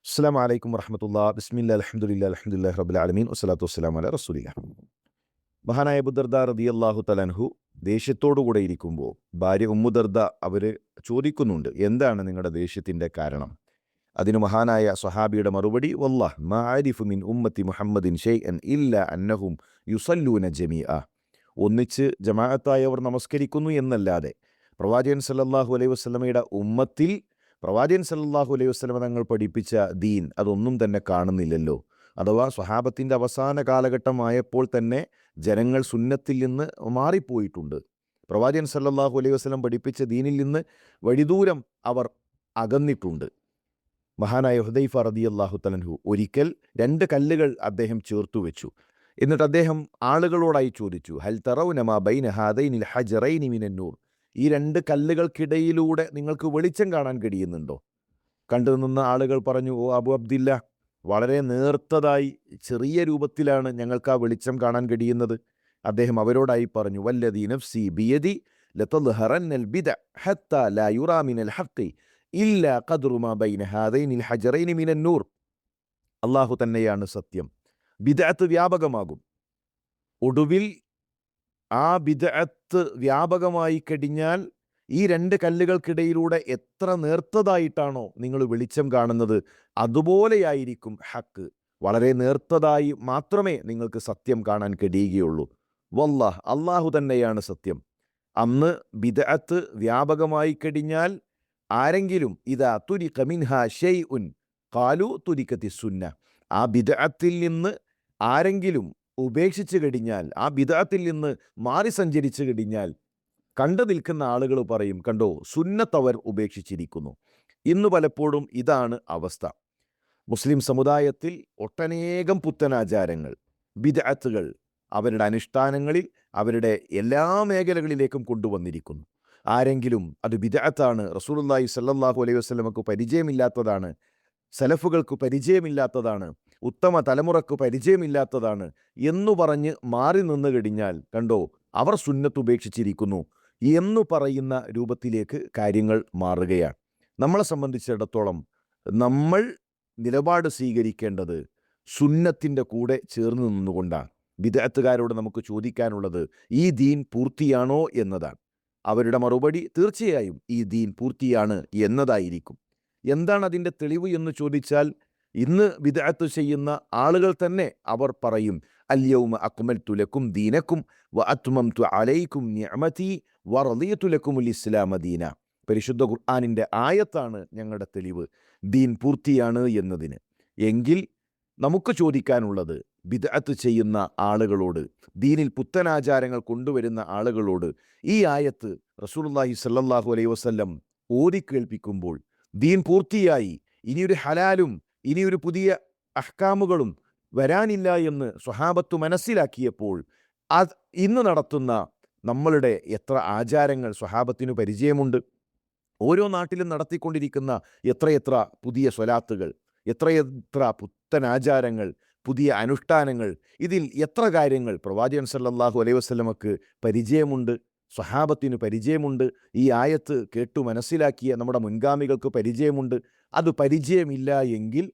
അസ്സലാമു അലൈക്കും വറഹ്മത്തുള്ളാഹി ബിസ്മില്ലാഹിൽ അൽഹംദുലില്ലാഹി റബ്ബിൽ ആലമീൻ വസ്സലാത്തു വസ്സലാമു അലാ റസൂലില്ലാഹ്. മഹാനായ അബൂ ദർദാ റളിയല്ലാഹു തആല അൻഹു ദേഷ്യത്തോടുകൂടെ ഇരിക്കുമ്പോൾ ഭാര്യ ഉമ്മു ദർദ അവർ ചോദിക്കുന്നുണ്ട്, എന്താണ് നിങ്ങളുടെ ദേഷ്യത്തിൻ്റെ കാരണം? അതിന് മഹാനായ സ്വഹാബിയുടെ മറുപടി, വല്ലാഹ് മാ ആരിഫു മിൻ ഉമ്മത്തി മുഹമ്മദിൻ ഷൈഅൻ ഇല്ലാ അന്നഹും യുസല്ലൂന ജമീഅ. ഒന്നിച്ച് ജമാഅത്തായവർ നമസ്കരിക്കുന്നു എന്നല്ലാതെ പ്രവാചകൻ സല്ലല്ലാഹു അലൈഹി വസല്ലമയുടെ ഉമ്മത്തിൽ പ്രവാചകൻ സല്ലല്ലാഹു അലൈഹി വസല്ലമ തങ്ങൾ പഠിപ്പിച്ച ദീൻ അതൊന്നും തന്നെ കാണുന്നില്ലല്ലോ. അഥവാ സ്വഹാബത്തിൻ്റെ അവസാന കാലഘട്ടമായപ്പോൾ തന്നെ ജനങ്ങൾ സുന്നത്തിൽ നിന്ന് മാറിപ്പോയിട്ടുണ്ട്. പ്രവാചകൻ സല്ലല്ലാഹു അലൈഹി വസല്ലം പഠിപ്പിച്ച ദീനിൽ നിന്ന് വഴിദൂരം അവർ അകന്നിട്ടുണ്ട്. മഹാനായ ഹുദൈഫ റളിയല്ലാഹു തആല അൻഹു ഒരിക്കൽ 2 കല്ലുകൾ അദ്ദേഹം ചേർത്തു വെച്ചു. എന്നിട്ട് അദ്ദേഹം ആളുകളോടായി ചോദിച്ചു, ഹൽ തറൗന മാ ബൈന ഹാദൈനിൽ ഹജറൈനി മിനൻ നൂർ. ഈ 2 കല്ലുകൾക്കിടയിലൂടെ നിങ്ങൾക്ക് വെളിച്ചം കാണാൻ കഴിയുന്നുണ്ടോ? കണ്ടു നിന്ന ആളുകൾ പറഞ്ഞു, ഓ അബു അബ്ദില്ല, വളരെ നേർത്തതായി ചെറിയ രൂപത്തിലാണ് ഞങ്ങൾക്ക് ആ വെളിച്ചം കാണാൻ കഴിയുന്നത്. അദ്ദേഹം അവരോടായി പറഞ്ഞു, വല്ലദീ നഫ്സി ബിയദി ലതദ്ഹറന്നൽ ബിദ്അ ഹത്താ ലാ യുറാ മിനൽ ഹഖ് ഇല്ലാ ഖദ്റു മാ ബൈന ഹാദൈനിൽ ഹജറൈനി മിനൻ നൂർ. അല്ലാഹു തന്നെയാണ് സത്യം. ബിദ്അത്ത് വ്യാപകമാകും. ഒടുവിൽ ആ ബിദ്അത്ത് വ്യാപകമായി കഴിഞ്ഞാൽ ഈ 2 കല്ലുകൾക്കിടയിലൂടെ എത്ര നേർത്തതായിട്ടാണോ നിങ്ങൾ വെളിച്ചം കാണുന്നത്, അതുപോലെയായിരിക്കും ഹക്ക്. വളരെ നേർത്തതായി മാത്രമേ നിങ്ങൾക്ക് സത്യം കാണാൻ കഴിയുകയുള്ളൂ. വല്ലാഹ്, അല്ലാഹു തന്നെയാണ് സത്യം. അന്ന് ബിദ്അത്ത് വ്യാപകമായി കഴിഞ്ഞാൽ ആരെങ്കിലും ഇദാ തുരിക മിൻഹാ ഷൈഉൻ ഖാലു തുരികത്തി സുന്ന. ആ ബിദ്അത്തിൽ നിന്ന് ആരെങ്കിലും ഉപേക്ഷിച്ച് കഴിഞ്ഞാൽ, ആ ബിദ്അത്തിൽ നിന്ന് മാറി സഞ്ചരിച്ചു കഴിഞ്ഞാൽ കണ്ടു നിൽക്കുന്ന ആളുകൾ പറയും, കണ്ടോ സുന്നത്തവർ ഉപേക്ഷിച്ചിരിക്കുന്നു. ഇന്ന് പലപ്പോഴും ഇതാണ് അവസ്ഥ. മുസ്ലിം സമുദായത്തിൽ ഒട്ടനേകം പുത്തനാചാരങ്ങൾ, ബിദ്അത്തുകൾ അവരുടെ അനുഷ്ഠാനങ്ങളിൽ അവരുടെ എല്ലാ മേഖലകളിലേക്കും കൊണ്ടുവന്നിരിക്കുന്നു. ആരെങ്കിലും അത് ബിദ്അത്താണ്, റസൂലുള്ളാഹി സ്വല്ലല്ലാഹു അലൈഹി വസല്ലമക്ക് പരിചയമില്ലാത്തതാണ്, സലഫുകൾക്ക് പരിചയമില്ലാത്തതാണ്, ഉത്തമ തലമുറക്ക് പരിചയമില്ലാത്തതാണ് എന്നു പറഞ്ഞ് മാറി നിന്ന് കഴിഞ്ഞാൽ കണ്ടോ അവർ സുന്നത്ത് ഉപേക്ഷിച്ചിരിക്കുന്നു എന്നു പറയുന്ന രൂപത്തിലേക്ക് കാര്യങ്ങൾ മാറുകയാണ്. നമ്മളെ സംബന്ധിച്ചിടത്തോളം നമ്മൾ നിലപാട് സ്വീകരിക്കേണ്ടത് സുന്നത്തിൻ്റെ കൂടെ ചേർന്ന് നിന്നുകൊണ്ടാണ്. ബിദ്അത്തുകാരോട് നമുക്ക് ചോദിക്കാനുള്ളത്, ഈ ദീൻ പൂർത്തിയാണോ എന്നതാണ്. അവരുടെ മറുപടി തീർച്ചയായും ഈ ദീൻ പൂർത്തിയാണ് എന്നതായിരിക്കും. എന്താണ് അതിൻ്റെ തെളിവ് എന്ന് ചോദിച്ചാൽ, ഇന്ന് ബിദ്അത്ത് ചെയ്യുന്ന ആളുകൾ തന്നെ അവർ പറയും, അൽയൗമ അക്മൽതു ലക്കും ദീനക്കും വ അത്മംതു അലൈക്കും നിഅമതി വ റളിയതു ലക്കുമുൽ ഇസ്ലാമ ദീന. പരിശുദ്ധ ഖുർആനിൻ്റെ ആയത്താണ് ഞങ്ങളുടെ തെളിവ്, ദീൻ പൂർത്തിയാണ് എന്നതിന്. എങ്കിൽ നമുക്ക് ചോദിക്കാനുള്ളത്, ബിദ്അത്ത് ചെയ്യുന്ന ആളുകളോട്, ദീനിൽ പുത്തനാചാരങ്ങൾ കൊണ്ടുവരുന്ന ആളുകളോട് ഈ ആയത്ത് റസൂലുള്ളാഹി സ്വല്ലല്ലാഹു അലൈഹി വസല്ലം ഓതിക്കേൾപ്പിക്കുമ്പോൾ ദീൻ പൂർത്തിയായി, ഇനിയൊരു ഹലാലും ഇനിയൊരു പുതിയ അഹ്കാമുകളും വരാനില്ല എന്ന് സ്വഹാബത്ത് മനസ്സിലാക്കിയപ്പോൾ ഇന്ന് നടത്തുന്ന നമ്മളുടെ എത്ര ആചാരങ്ങൾ സ്വഹാബത്തിന് പരിചയമുണ്ട്. ഓരോ നാട്ടിലും നടത്തിക്കൊണ്ടിരിക്കുന്ന എത്രയെത്ര പുതിയ സ്വലാത്തുകൾ, എത്രയെത്ര പുത്തനാചാരങ്ങൾ, പുതിയ അനുഷ്ഠാനങ്ങൾ, ഇതിൽ എത്ര കാര്യങ്ങൾ പ്രവാചകൻ സല്ലല്ലാഹു അലൈഹി വസല്ലമക്ക് പരിചയമുണ്ട്, സ്വഹാബത്തിന് പരിചയമുണ്ട്, ഈ ആയത്ത് കേട്ടു മനസ്സിലാക്കിയ നമ്മുടെ മുൻഗാമികൾക്ക് പരിചയമുണ്ട്. അത് പരിചയമില്ല എങ്കിൽ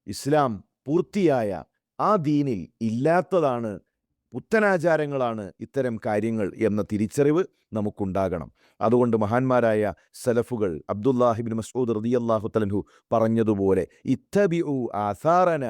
ഇസ്ലാം പൂർത്തിയായ ആ ദീനിൽ ഇല്ലാത്തതാണ്, പുത്തനാചാരങ്ങളാണ് ഇത്തരം കാര്യങ്ങൾ എന്ന തിരിച്ചറിവ് നമുക്കുണ്ടാകണം. അതുകൊണ്ട് മഹാന്മാരായ സലഫുകൾ, അബ്ദുല്ലാഹി ഇബ്നു മസ്ഊദ് റളിയല്ലാഹു തആല അൻഹു പറഞ്ഞതുപോലെ, ഇത്തബിഉ ആസാറന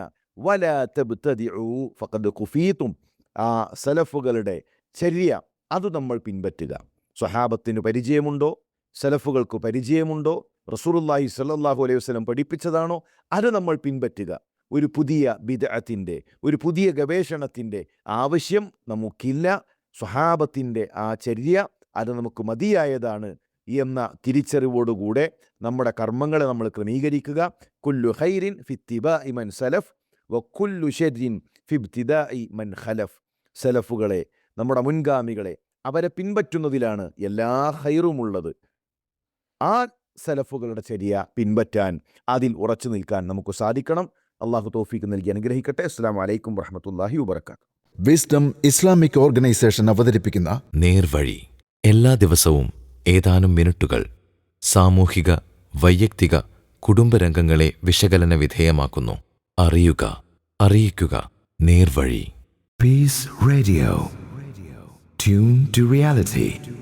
വലാ തബ്തദിഉ ഫഖദ് ഖുഫീതും. ആ സലഫുകളുടെ ചര്യ അത് നമ്മൾ പിൻപറ്റുക. സ്വഹാബത്തിന് പരിചയമുണ്ടോ, സലഫുകൾക്ക് പരിചയമുണ്ടോ, റസൂലുള്ളാഹി സ്വല്ലല്ലാഹു അലൈഹി വസല്ലം പഠിപ്പിച്ചതാണോ, അത് നമ്മൾ പിൻപറ്റുക. ഒരു പുതിയ ബിദ്അത്തിൻ്റെ, ഒരു പുതിയ ഗവേഷണത്തിൻ്റെ ആവശ്യം നമുക്കില്ല. സ്വഹാബത്തിൻ്റെ ആ ചര്യ അത് നമുക്ക് മതിയായതാണ് എന്ന തിരിച്ചറിവോടുകൂടെ നമ്മുടെ കർമ്മങ്ങളെ നമ്മൾ ക്രമീകരിക്കുക. കുല്ലു ഖൈരിൻ ഫിത്തിബാഇ മൻ സലഫ് വ കുല്ലു ശർരിൻ ഫിബ്തിദാഇ മൻ ഖലഫ്. സലഫുകളെ, നമ്മുടെ മുൻഗാമികളെ, അവരെ പിൻപറ്റുന്നതിലാണ് എല്ലാ ഖൈറുമുള്ളത്. ആ സലഫുകളുടെ ചര്യ പിൻപറ്റാൻ, അതിൽ ഉറച്ചു നിൽക്കാൻ നമുക്ക് സാധിക്കണം. അള്ളാഹു തൗഫീഖ് നൽകി അനുഗ്രഹിക്കട്ടെ. അസ്സലാമു അലൈക്കും വറഹ്മത്തുള്ളാഹി വബറകാതുഹു. വിസ്ഡം ഇസ്ലാമിക് ഓർഗനൈസേഷൻ അവതരിപ്പിക്കുന്ന നേർവഴി. എല്ലാ ദിവസവും ഏതാനും മിനിറ്റുകൾ സാമൂഹിക, വൈയക്തിക, കുടുംബരംഗങ്ങളെ വിശകലന വിധേയമാക്കുന്നു. അറിയുക, അറിയിക്കുക, നേർവഴി. Peace Radio. Tune to reality.